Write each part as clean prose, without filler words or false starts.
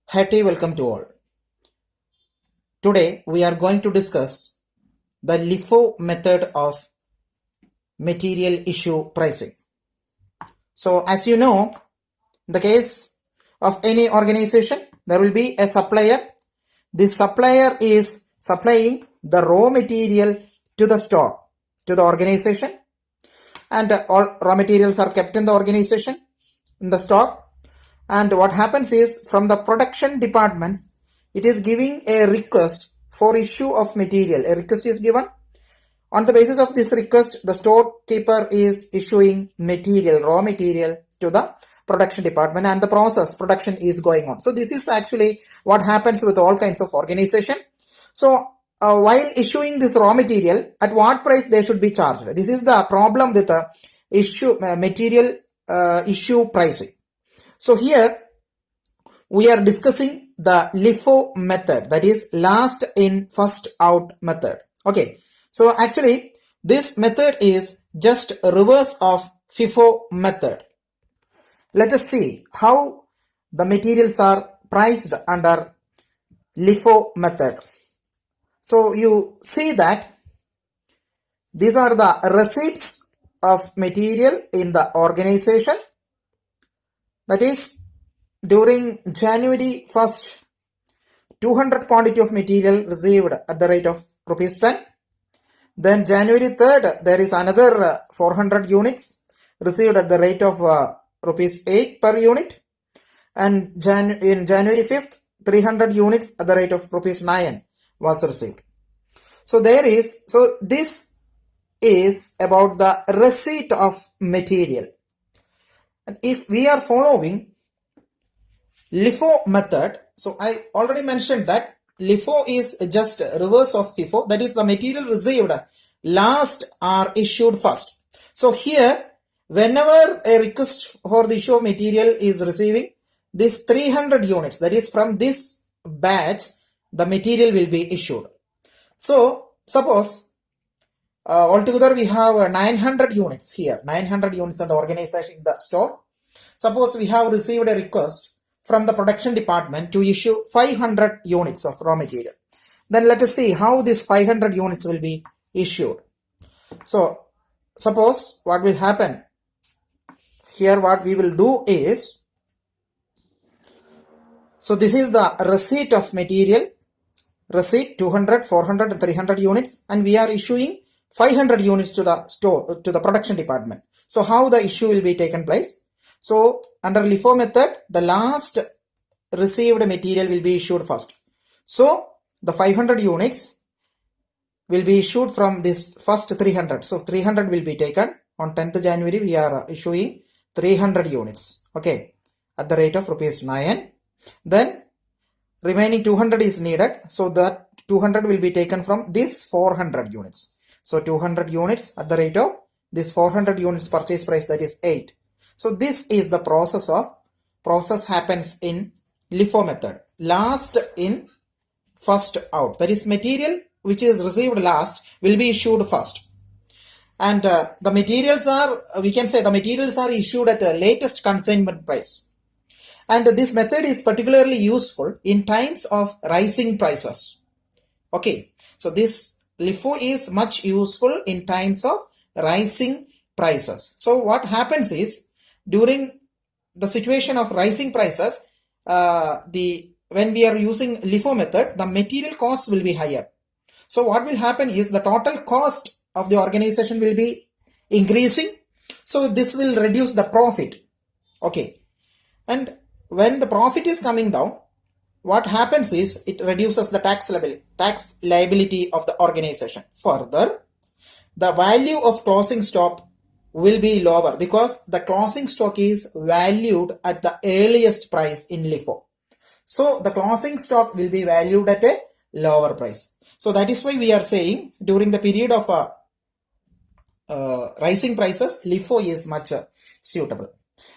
Hearty welcome to all. Today we are going to discuss the LIFO method of material issue pricing. So as you know, in the case of any organization, there will be a supplier. This supplier is supplying the raw material to the store, to the organization, and all raw materials are kept in the organization, in the stock. And what happens is, from the production departments, it is giving a request for issue of material. A request is given. On the basis of this request, the storekeeper is issuing material, raw material, to the production department, and the production is going on. So this is actually what happens with all kinds of organization. So while issuing this raw material, at what price they should be charged? This is the problem with the material issue pricing. So here we are discussing the LIFO method, that is last in first out method. Okay, so actually this method is just a reverse of FIFO method. Let us see how the materials are priced under LIFO method. So you see that these are the receipts of material in the organization. That is, during January 1st, 200 quantity of material received at the rate of rupees 10. Then January 3rd, there is another 400 units received at the rate of rupees 8 per unit. And in January 5th, 300 units at the rate of rupees 9 was received. So this is about the receipt of material. And if we are following LIFO method, so I already mentioned that LIFO is just reverse of FIFO, that is the material received last are issued first. So here, whenever a request for the issue of material is receiving, this 300 units, that is from this batch, the material will be issued. So suppose altogether we have 900 units here, 900 units in the organization, in the store. Suppose we have received a request from the production department to issue 500 units of raw material. Then let us see how this 500 units will be issued. So suppose what will happen here, what we will do is, so this is the receipt of material, receipt 200, 400 and 300 units, and we are issuing 500 units to the store, to the production department. So how the issue will be taken place? So under LIFO method, the last received material will be issued first. So the 500 units will be issued from this first 300. So 300 will be taken. On 10th January, we are issuing 300 units. Okay, at the rate of rupees 9. Then remaining 200 is needed. So that 200 will be taken from this 400 units. So 200 units at the rate of this 400 units purchase price, that is 8. So this is the process happens in LIFO method. Last in first out. That is, material which is received last will be issued first. And the materials are, we can say the materials are issued at the latest consignment price. And this method is particularly useful in times of rising prices. Okay, so this LIFO is much useful in times of rising prices. So what happens is, during the situation of rising prices, when we are using LIFO method, the material cost will be higher. So what will happen is, the total cost of the organization will be increasing. So this will reduce the profit. Okay, and when the profit is coming down, what happens is, it reduces the tax liability of the organization. Further, the value of closing stock will be lower, because the closing stock is valued at the earliest price in LIFO. So the closing stock will be valued at a lower price. So that is why we are saying, during the period of rising prices, LIFO is much suitable.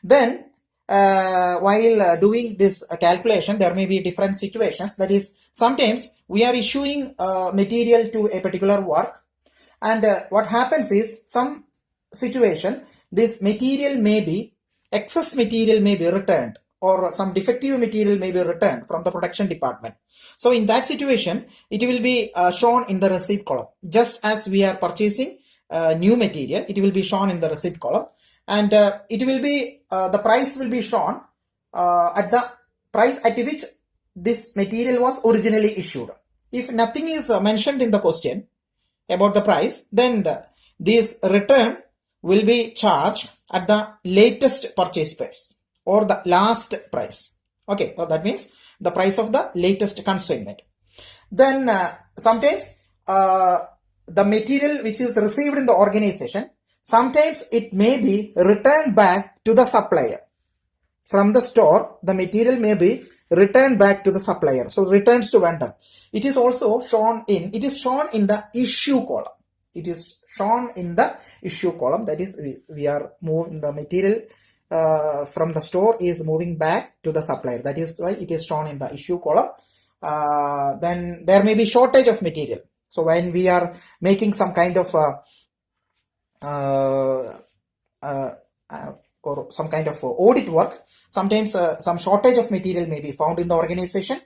Then while doing this calculation, there may be different situations. That is, sometimes we are issuing material to a particular work, and what happens is, some situation, this material may be, excess material may be returned or some defective material may be returned from the production department. So in that situation, it will be shown in the receipt column. Just as we are purchasing new material, it will be shown in the receipt column, and it will be the price will be shown at the price at which this material was originally issued. If nothing is mentioned in the question about the price, then this return will be charged at the latest purchase price or the last price. Okay, so that means the price of the latest consignment. Then sometimes the material which is received in the organization, sometimes it may be returned back to the supplier. From the store, the material may be returned back to the supplier. So returns to vendor. It is also shown in the issue column. It is shown in the issue column. That is, we are moving the material from the store is moving back to the supplier. That is why it is shown in the issue column. Then there may be shortage of material. So when we are making some kind of or some kind of audit work, sometimes some shortage of material may be found in the organization.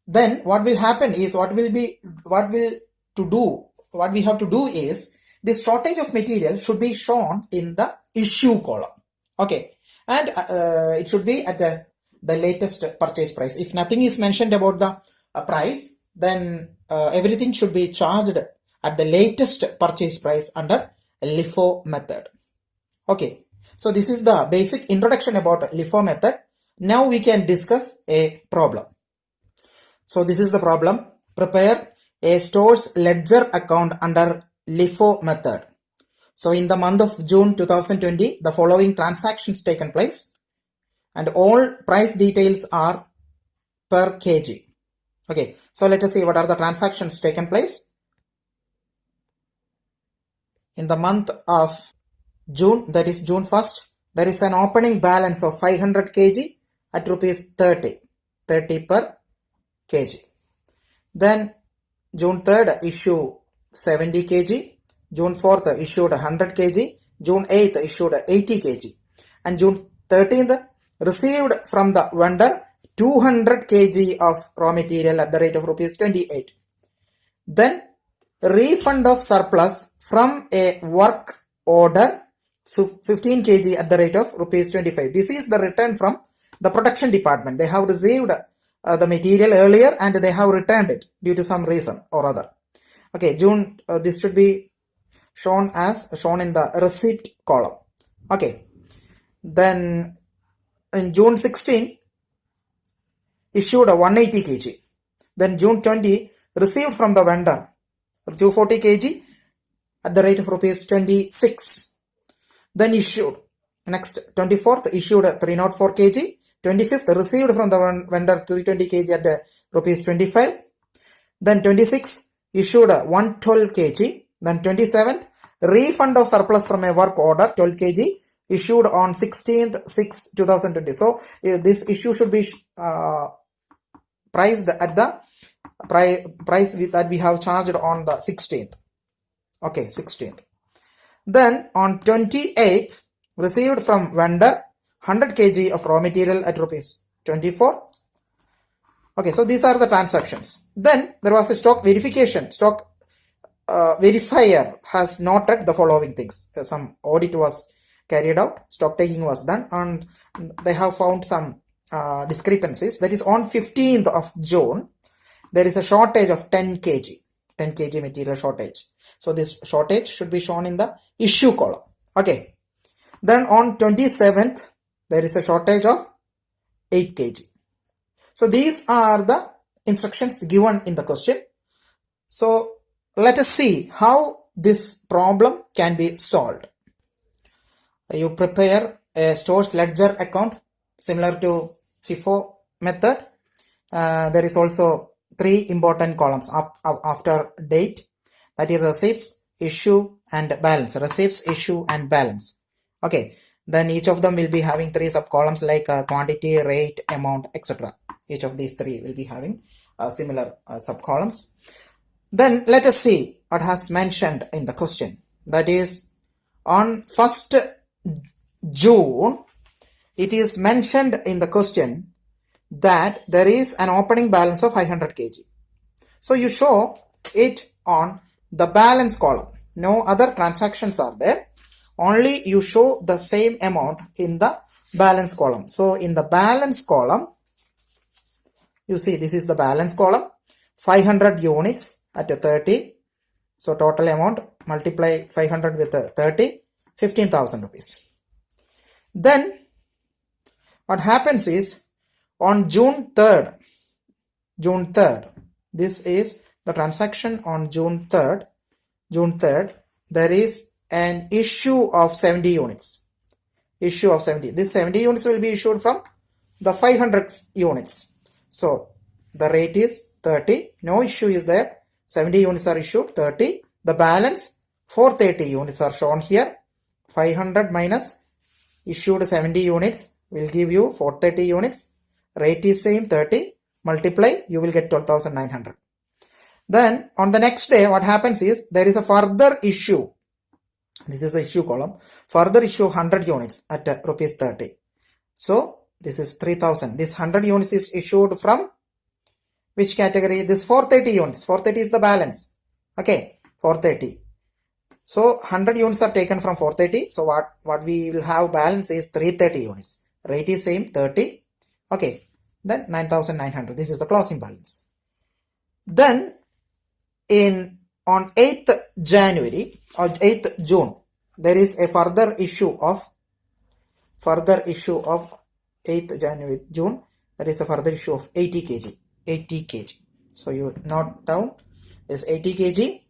Then what will happen is what we have to do is this shortage of material should be shown in the issue column. Okay, and it should be at the latest purchase price. If nothing is mentioned about the price, then everything should be charged at the latest purchase price under LIFO method. Okay, so this is the basic introduction about LIFO method. Now we can discuss a problem. So this is the problem. Prepare a store's ledger account under LIFO method. So in the month of June 2020, the following transactions taken place, and all price details are per kg. Okay, so let us see what are the transactions taken place. In the month of June, that is June 1st, there is an opening balance of 500 kg at rupees 30 per kg. Then June 3rd issue 70 kg, June 4th issued 100 kg, June 8th issued 80 kg, and June 13th received from the vendor 200 kg of raw material at the rate of rupees 28. Then refund of surplus from a work order 15 kg at the rate of rupees 25. This is the return from the production department. They have received the material earlier and they have returned it due to some reason or other. Okay, June, this should be shown in the receipt column. Okay, then in June 16 issued a 180 kg. Then June 20 received from the vendor 240 kg at the rate of rupees 26. Then issued. Next, 24th issued 304 kg. 25th received from the vendor 320 kg at the rupees 25. Then 26th issued 112 kg. Then 27th refund of surplus from a work order 12 kg issued on 16th 6 2020. So this issue should be priced at the price that we have charged on the 16th. Okay, 16th. Then on 28th received from vendor 100 kg of raw material at rupees 24. Okay, so these are the transactions. Then there was a stock verification. Stock verifier has noted the following things. Some audit was carried out, stock taking was done, and they have found some discrepancies. That is, on 15th of June, there is a shortage of 10 kg material shortage. So this shortage should be shown in the issue column. Okay. Then on 27th, there is a shortage of 8 kg. So these are the instructions given in the question. So let us see how this problem can be solved. You prepare a store's ledger account similar to FIFO method. There is also 3 important columns after date, that is receipts, issue and balance. Receipts, issue and balance. Okay, then each of them will be having 3 sub columns like quantity, rate, amount, etc. Each of these 3 will be having similar sub columns. Then let us see what has mentioned in the question. That is, on 1st June, it is mentioned in the question that there is an opening balance of 500 kg. So you show it on the balance column. No other transactions are there. Only you show the same amount in the balance column. So in the balance column, you see this is the balance column. 500 units at 30. So total amount multiply 500 with 30, 15,000 rupees. Then what happens is on June 3rd, this is the transaction on June 3rd, there is an issue of 70 units. Issue of 70. This 70 units will be issued from the 500 units. So the rate is 30. No issue is there. 70 units are issued, 30. The balance 430 units are shown here. 500 minus issued 70 units will give you 430 units. Rate is same 30. Multiply, you will get 12,900. Then on the next day, what happens is there is a further issue. This is the issue column. Further issue 100 units at rupees 30. So this is 3,000. This 100 units is issued from which category? This 430 units. 430 is the balance. Okay, 430. So 100 units are taken from 430. So what we will have balance is 330 units. Rate is same 30. Okay, then 9,900. This is the closing balance. Then on 8th January or 8th June, there is a further issue of 8th January, June, there is a further issue of 80 kg. 80 kg. So you note down this 80 kg.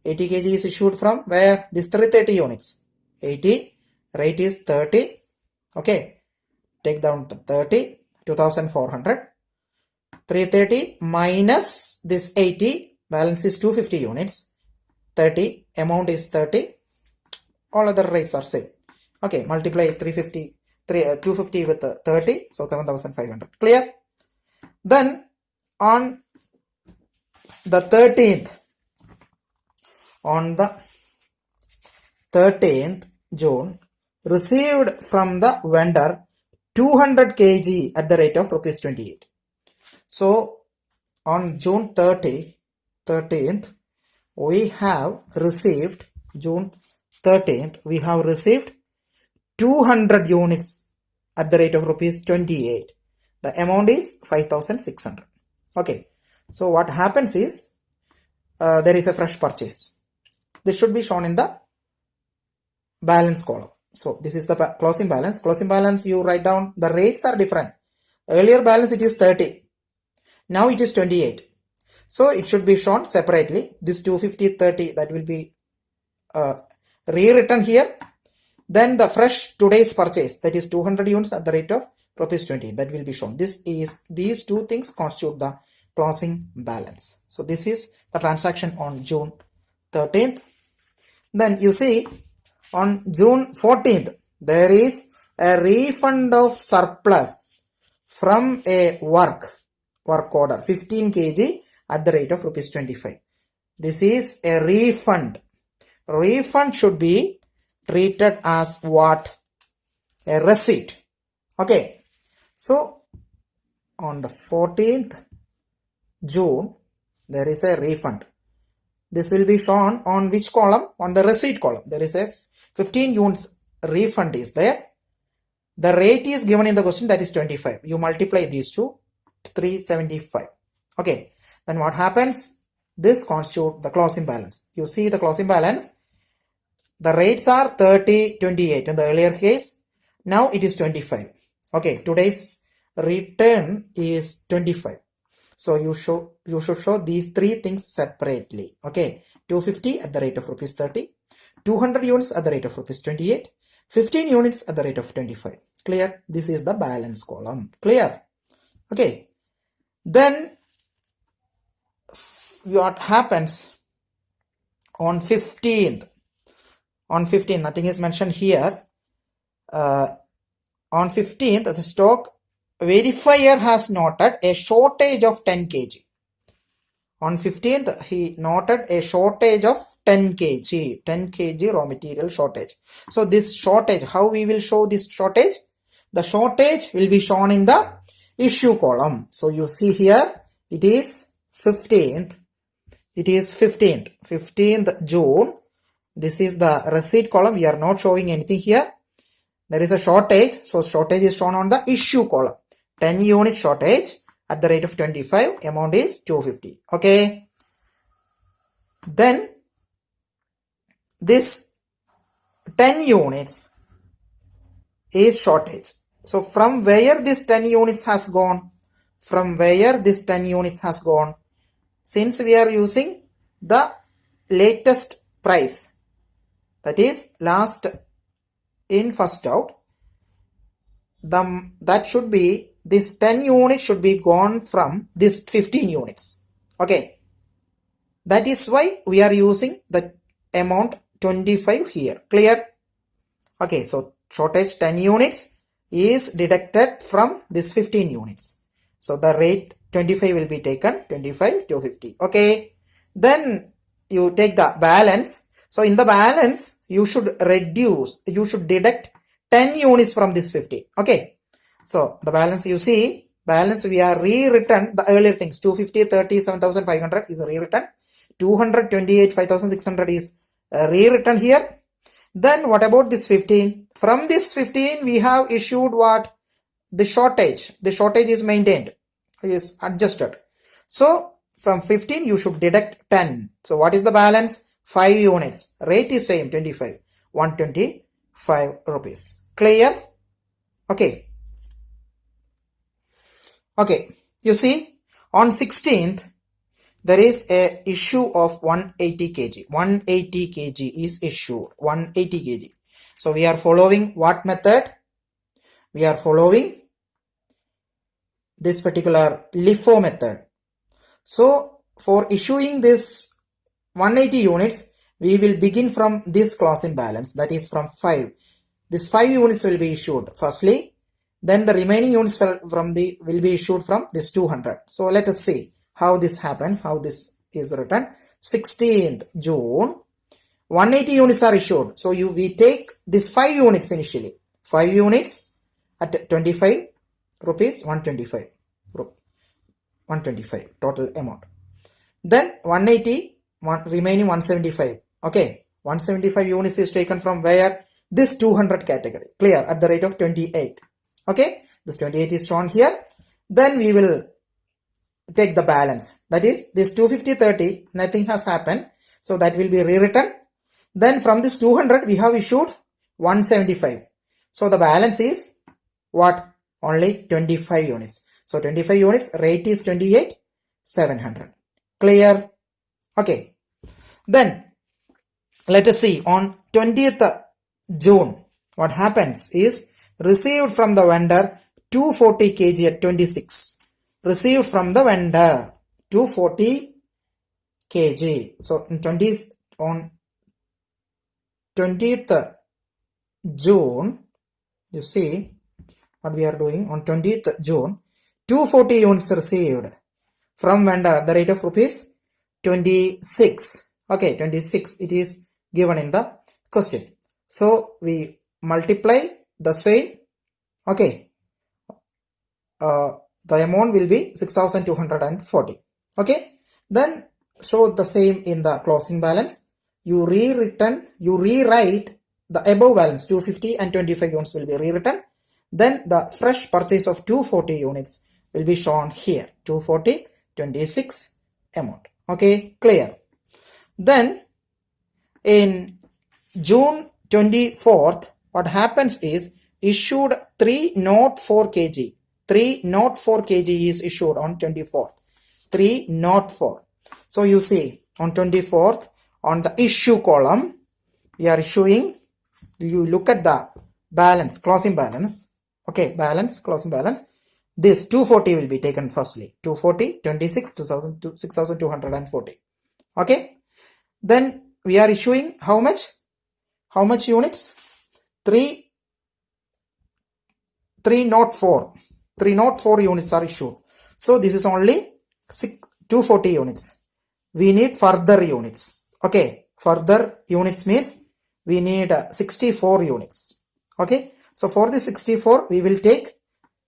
80 kg is issued from where? This 330 units. 80, rate is 30. Okay, take down to 30, 2,400. 330 minus this 80, balance is 250 units. 30, amount is 30. All other rates are same. Okay, multiply 250 with 30, so 7,500. Clear? Then on the 13th, June, received from the vendor 200 kg at the rate of rupees 28. So on June 13th, we have received, June 13th, we have received 200 units at the rate of rupees 28. The amount is 5,600. Okay. So what happens is, there is a fresh purchase. This should be shown in the balance column. So this is the closing balance. Closing balance, you write down, the rates are different. Earlier balance it is 30. Now it is 28. So it should be shown separately. This 250, 30, that will be rewritten here. Then the fresh today's purchase, that is 200 units at the rate of rupees 20, that will be shown. These two things constitute the closing balance. So this is the transaction on June 13th. Then you see on June 14th, there is a refund of surplus from a work order, 15 kg at the rate of rupees 25. This is a refund. Refund should be treated as what? A receipt. Okay. So on the 14th June, there is a refund. This will be shown on which column? On the receipt column. There is a 15 units refund is there. The rate is given in the question, that is 25. You multiply these two, 375. Okay. Then what happens? This constitutes the closing balance. You see the closing balance. The rates are 30, 28 in the earlier case. Now it is 25. Okay. Today's return is 25. So you should show these three things separately. Okay. 250 at the rate of rupees 30. 200 units at the rate of rupees 28. 15 units at the rate of 25. Clear? This is the balance column. Clear? Okay. Then what happens on 15th? On 15th, nothing is mentioned here. On 15th, the stock verifier has noted a shortage of 10 kg. On 15th, he noted a shortage of 10 kg. 10 kg raw material shortage. So this shortage, how we will show this shortage? the shortage will be shown in the issue column. So you see here, it is 15th. It is 15th June. This is the receipt column. We are not showing anything here. There is a shortage. So shortage is shown on the issue column. 10 unit shortage at the rate of 25. Amount is 250. Okay. Then this 10 units is shortage. So from where this 10 units has gone? From where this 10 units has gone? Since we are using the latest price, that is last in first out, that should be, this 10 units should be gone from this 15 units. Okay. That is why we are using the amount 25 here. Clear? Okay. So shortage 10 units is deducted from this 15 units. So the rate 25 will be taken, 25 to 50. Okay. Then you take the balance. So in the balance, you should deduct 10 units from this 50. Okay. So the balance, you see, balance we are rewritten the earlier things. 250, 30, 7,500 is rewritten. 228, 5,600 is rewritten here. Then what about this 15? From this 15, we have issued what? The shortage. The shortage is maintained, is adjusted. So from 15, you should deduct 10. So what is the balance? 5 units. Rate is same, 25. 125 rupees. Clear? Okay. Okay. You see, on 16th, there is a issue of 180 kg. 180 kg is issued. 180 kg. So we are following what method? We are following this particular LIFO method. So for issuing this 180 units, we will begin from this closing balance, that is from 5. This 5 units will be issued firstly. Then the remaining units will be issued from this 200. So let us see how this happens, how this is written. 16th June, 180 units are issued. So we take this 5 units initially. 5 units at 25 rupees, 125 total amount. Then 180, remaining 175. Okay, 175 units is taken from where? This 200 category. Clear? At the rate of 28. Okay, this 28 is shown here. Then we will take the balance. That is this 250, 30, nothing has happened. So that will be rewritten. Then from this 200, we have issued 175. So the balance is what? Only 25 units. So 25 units, rate is 28, 700. Clear? Okay. Then let us see on 20th June, what happens is received from the vendor 240 kg at 26. Received from the vendor 240 kg. So on 20th June, you see what we are doing. On 20th June, 240 units received from vendor at the rate of rupees 26. Okay, 26 it is given in the question. So we multiply the same. Okay, the amount will be 6,240. Okay, then show the same in the closing balance. You rewrite the above balance, 250 and 25 units will be rewritten. Then the fresh purchase of 240 units will be shown here. 240, 26 amount. Okay, clear. Then in June 24th, what happens is issued 304 kg. 304 kg is issued on 24th. 304. So you see on 24th, on the issue column, we are issuing, you look at the balance, closing balance. Okay, balance, closing balance. This 240 will be taken firstly. 240, 26, 6,240. Okay. Then we are issuing how much? How much units? 304. 304 units are issued. So this is only 240 units. We need further units. Okay. Further units means we need 64 units. Okay. So for the 64, we will take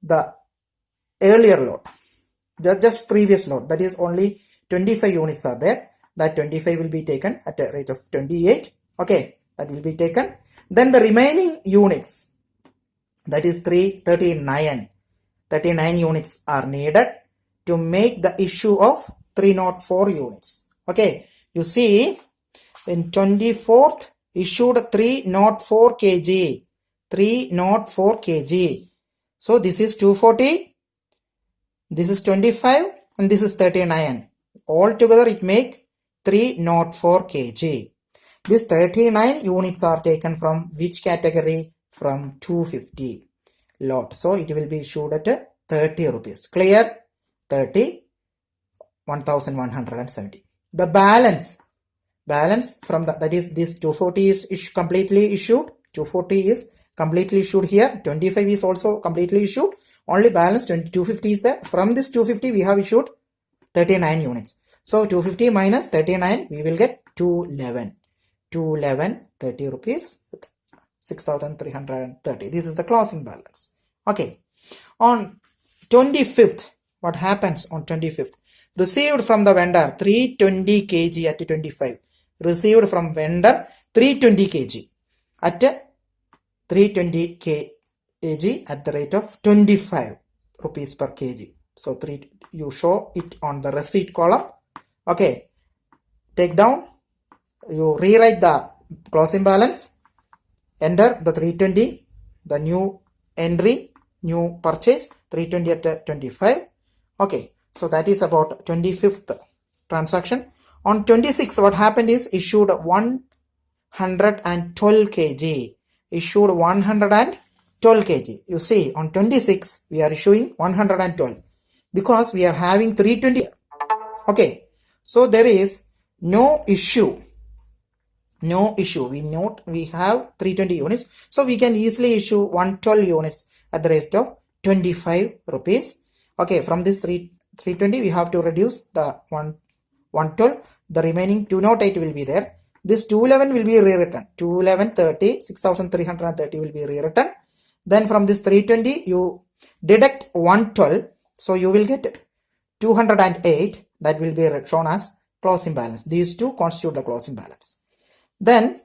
the earlier load, just previous load, that is only 25 units are there. That 25 will be taken at a rate of 28. Okay, that will be taken. Then the remaining units, that is 39 units are needed to make the issue of 304 units. Okay, you see in 24th issued 304 kg. 304 kg. So this is 240, this is 25, and this is 39. All together it make 304 kg. These 39 units are taken from which category? From 250 lot. So it will be issued at 30 rupees. Clear? 30, 1170. The balance from that is this 240 is completely issued. 240 is completely issued here. 25 is also completely issued. Only balance 250 is there. From this 250 we have issued 39 units. So 250 minus 39 we will get 211. 211, 30 rupees, 6,330. This is the closing balance. Okay. On 25th, what happens on 25th? Received from the vendor 320 kg at 25. Received from vendor 320 kg at 320 kg at the rate of 25 rupees per kg. So you show it on the receipt column. Okay. Take down. You rewrite the closing balance. Enter the 320. The new entry, new purchase 320 at 25. Okay. So that is about 25th transaction. On 26, what happened is issued 112 kg. Issued 112 kg. You see, on 26, we are issuing 112 because we are having 320. Okay. So there is no issue. No issue. We have 320 units. So we can easily issue 112 units at the rate of 25 rupees. Okay. From this 320, we have to reduce the 112. The remaining 208 will be there. This 211 will be rewritten. 211, 30, 6,330 will be rewritten. Then from this 320, you deduct 112. So you will get 208. That will be shown as closing balance. These two constitute the closing balance. Then